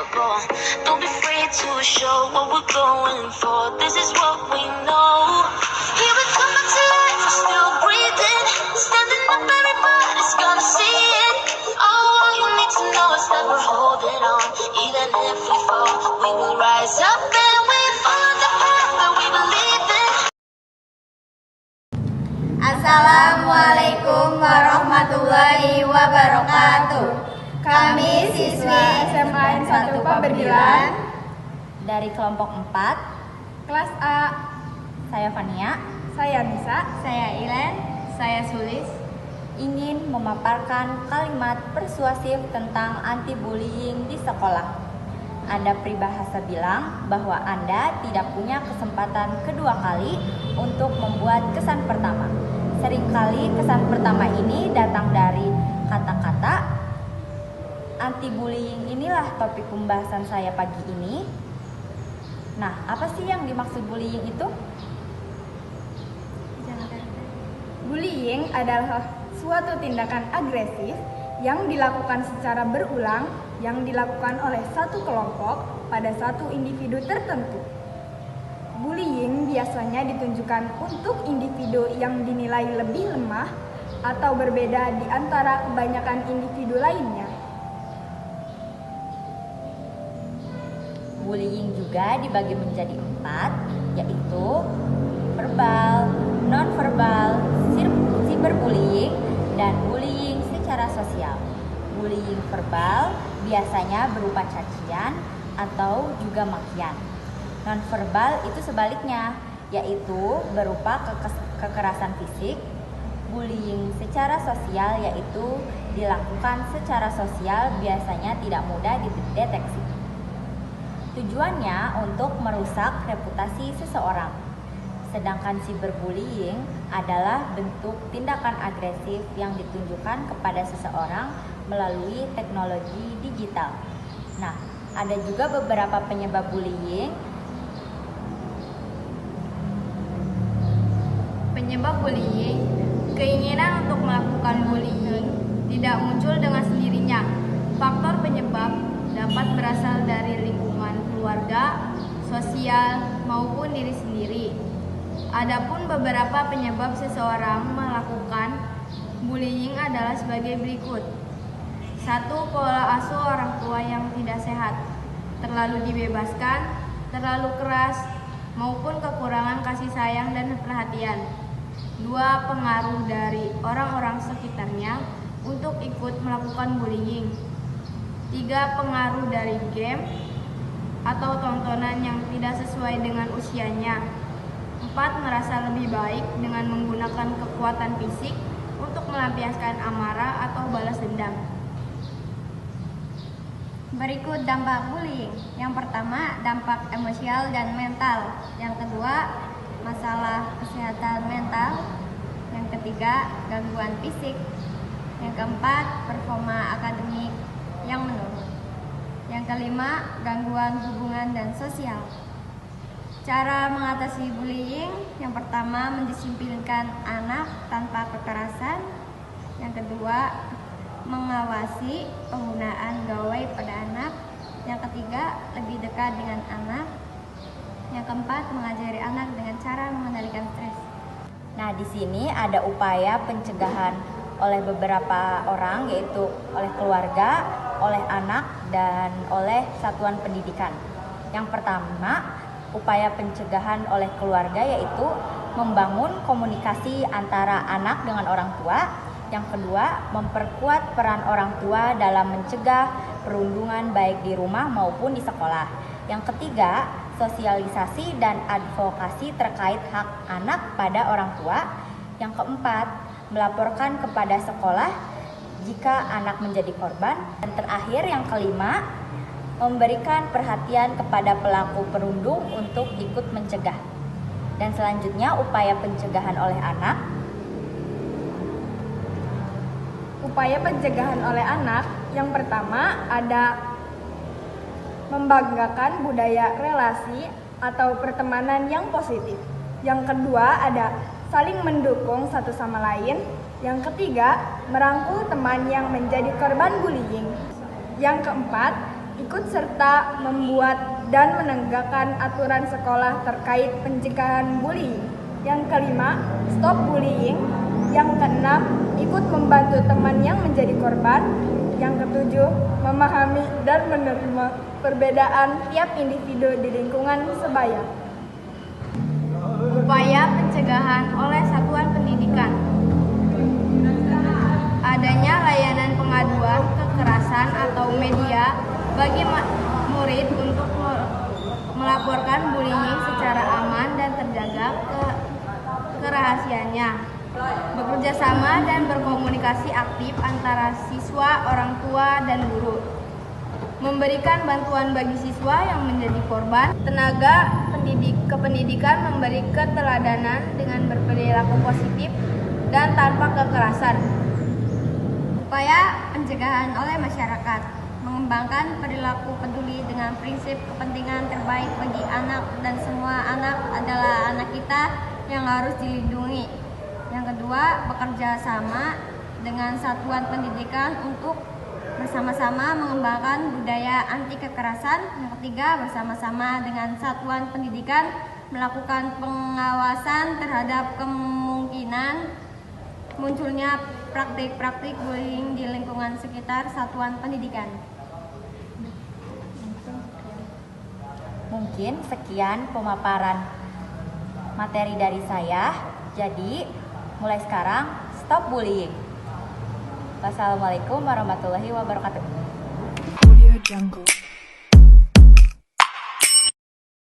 unstoppable. Don't be afraid to show what we're going for. This is what we know. Here we come back to life, we're still breathing. Standing up, everybody's gonna see it. All you need to know is that we're holding on. Even if we fall, we will rise up and we follow the path that we believe in. Assalamualaikum warahmatullahi wabarakatuh. Kami siswi SMA N1 Paberdilan dari kelompok 4 kelas A. Saya Fania, Saya Nisa, saya Ilen, saya Sulis, ingin memaparkan kalimat persuasif tentang anti-bullying di sekolah. Anda peribahasa bilang bahwa Anda tidak punya kesempatan kedua kali untuk membuat kesan pertama. Seringkali kesan pertama ini datang dari kata-kata. Anti-bullying inilah topik pembahasan saya pagi ini. Nah, apa sih yang dimaksud bullying itu? Bullying adalah suatu tindakan agresif yang dilakukan secara berulang yang dilakukan oleh satu kelompok pada satu individu tertentu. Bullying biasanya ditunjukkan untuk individu yang dinilai lebih lemah atau berbeda di antara kebanyakan individu lainnya. Bullying juga dibagi menjadi 4, yaitu verbal, non-verbal, cyberbullying, dan bullying secara sosial. Bullying verbal biasanya berupa cacian atau juga makian. Non-verbal itu sebaliknya, yaitu berupa kekerasan fisik. Bullying secara sosial yaitu dilakukan secara sosial, biasanya tidak mudah dideteksi. Tujuannya untuk merusak reputasi seseorang. Sedangkan cyberbullying adalah bentuk tindakan agresif yang ditunjukkan kepada seseorang melalui teknologi digital. Nah, ada juga beberapa penyebab bullying. Penyebab bullying, keinginan untuk melakukan bullying tidak muncul dengan sendirinya. Faktor penyebab dapat berasal dari lingkungan keluarga, sosial, maupun diri sendiri. Adapun beberapa penyebab seseorang melakukan bullying adalah sebagai berikut. 1. Pola asuh orang tua yang tidak sehat, terlalu dibebaskan, terlalu keras, maupun kekurangan kasih sayang dan perhatian. 2. Pengaruh dari orang-orang sekitarnya untuk ikut melakukan bullying. 3. Pengaruh dari game atau tontonan yang tidak sesuai dengan usianya. 4. Merasa lebih baik dengan menggunakan kekuatan fisik untuk melampiaskan amarah atau balas dendam. Berikut dampak bullying. Yang pertama, dampak emosional dan mental. Yang kedua, masalah kesehatan mental. Yang ketiga, gangguan fisik. Yang keempat, performa akademik yang menurun. Yang kelima, gangguan hubungan dan sosial. Cara mengatasi bullying, yang pertama, mendisiplinkan anak tanpa kekerasan. Yang kedua, mengawasi penggunaan gawai pada anak. Yang ketiga, lebih dekat dengan anak. Yang keempat, mengajari anak dengan cara mengendalikan stres. Nah, di sini ada upaya pencegahan oleh beberapa orang, yaitu oleh keluarga, oleh anak, dan oleh satuan pendidikan. Yang pertama, upaya pencegahan oleh keluarga yaitu membangun komunikasi antara anak dengan orang tua. Yang kedua, memperkuat peran orang tua dalam mencegah perundungan baik di rumah maupun di sekolah. Yang ketiga, sosialisasi dan advokasi terkait hak anak pada orang tua. Yang keempat, melaporkan kepada sekolah jika anak menjadi korban. Dan terakhir, yang kelima, memberikan perhatian kepada pelaku perundung untuk ikut mencegah. Dan selanjutnya, upaya pencegahan oleh anak. Upaya pencegahan oleh anak, yang pertama ada membanggakan budaya relasi atau pertemanan yang positif. Yang kedua ada saling mendukung satu sama lain. Yang ketiga, merangkul teman yang menjadi korban bullying. Yang keempat, ikut serta membuat dan menegakkan aturan sekolah terkait pencegahan bullying. Yang kelima, stop bullying. Yang keenam, ikut membantu teman yang menjadi korban. Yang ketujuh, memahami dan menerima perbedaan tiap individu di lingkungan sebaya. Upaya pencegahan oleh satuan pendidikan. Adanya layanan pengaduan kekerasan atau media bagi murid untuk melaporkan bullying secara aman dan terjaga kerahasiaannya. Bekerja sama dan berkomunikasi aktif antara siswa, orang tua, dan guru. Memberikan bantuan bagi siswa yang menjadi korban. Tenaga kependidikan memberi keteladanan dengan berperilaku positif dan tanpa kekerasan. Upaya pencegahan oleh masyarakat. Mengembangkan perilaku peduli dengan prinsip kepentingan terbaik bagi anak dan semua anak adalah anak kita yang harus dilindungi. Yang kedua, bekerja sama dengan satuan pendidikan untuk bersama-sama mengembangkan budaya anti kekerasan. Yang ketiga, bersama-sama dengan satuan pendidikan melakukan pengawasan terhadap kemungkinan munculnya praktik-praktik bullying di lingkungan sekitar satuan pendidikan. Mungkin sekian pemaparan materi dari saya. Jadi, mulai sekarang stop bullying. Wassalamualaikum warahmatullahi wabarakatuh. Audio Jungle.